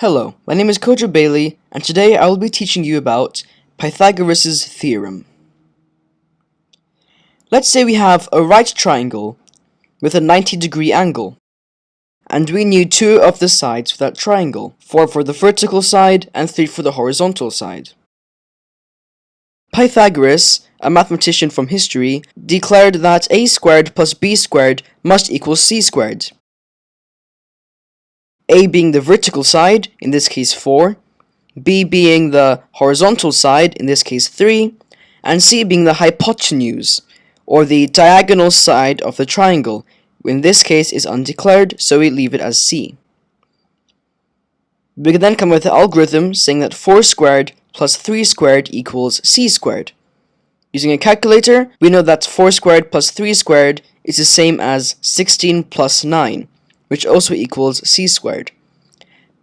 Hello, my name is Kojo Bailey, and today I will be teaching you about Pythagoras' theorem. Let's say we have a right triangle with a 90-degree angle, and we need two of the sides of that triangle, 4 for the vertical side and 3 for the horizontal side. Pythagoras, a mathematician from history, declared that a squared plus b squared must equal c squared. A being the vertical side, in this case 4, b being the horizontal side, in this case 3, and c being the hypotenuse, or the diagonal side of the triangle, in this case is undeclared, so we leave it as c. We can then come with the algorithm saying that 4 squared plus 3 squared equals c squared. Using a calculator, we know that 4 squared plus 3 squared is the same as 16 plus 9, which also equals c squared,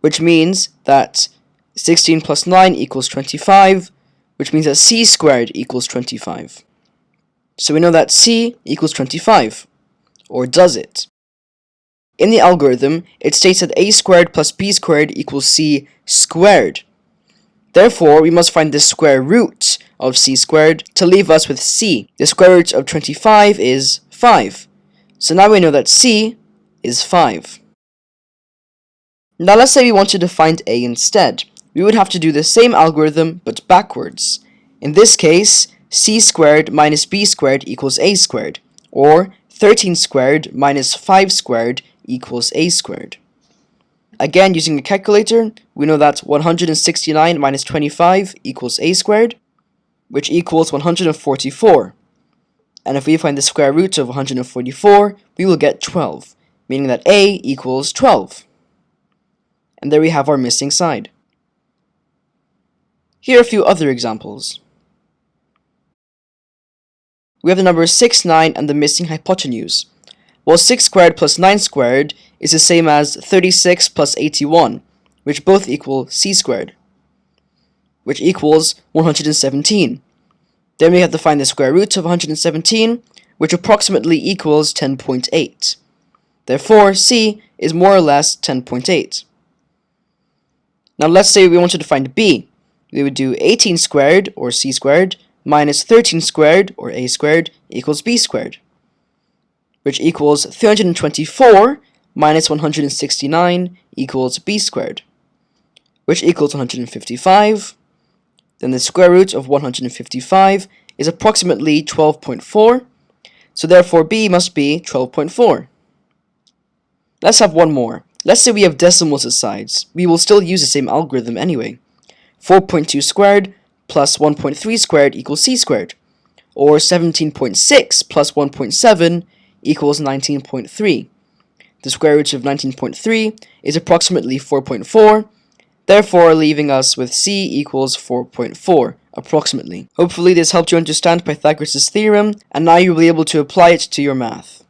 which means that 16 plus 9 equals 25, which means that c squared equals 25. So we know that c equals 25, or does it? In the algorithm, it states that a squared plus b squared equals c squared. Therefore, we must find the square root of c squared to leave us with c. The square root of 25 is 5. So now we know that c is 5. Now let's say we wanted to find a instead. We would have to do the same algorithm but backwards. In this case, c squared minus b squared equals a squared, or 13 squared minus 5 squared equals a squared. Again, using a calculator, we know that 169 minus 25 equals a squared, which equals 144. And if we find the square root of 144, we will get 12, meaning that a equals 12. And there we have our missing side. Here are a few other examples. We have the numbers 6, 9, and the missing hypotenuse. Well, 6 squared plus 9 squared is the same as 36 plus 81, which both equal c squared, which equals 117. Then we have to find the square root of 117, which approximately equals 10.8. Therefore, c is more or less 10.8. Now let's say we wanted to find b. We would do 18 squared, or c squared, minus 13 squared, or a squared, equals b squared, which equals 324 minus 169 equals b squared, which equals 155. Then the square root of 155 is approximately 12.4, so therefore b must be 12.4. Let's have one more. Let's say we have decimals as sides. We will still use the same algorithm anyway. 4.2 squared plus 1.3 squared equals c squared, or 17.6 plus 1.7 equals 19.3. The square root of 19.3 is approximately 4.4, therefore leaving us with c equals 4.4, approximately. Hopefully this helped you understand Pythagoras' theorem, and now you'll be able to apply it to your math.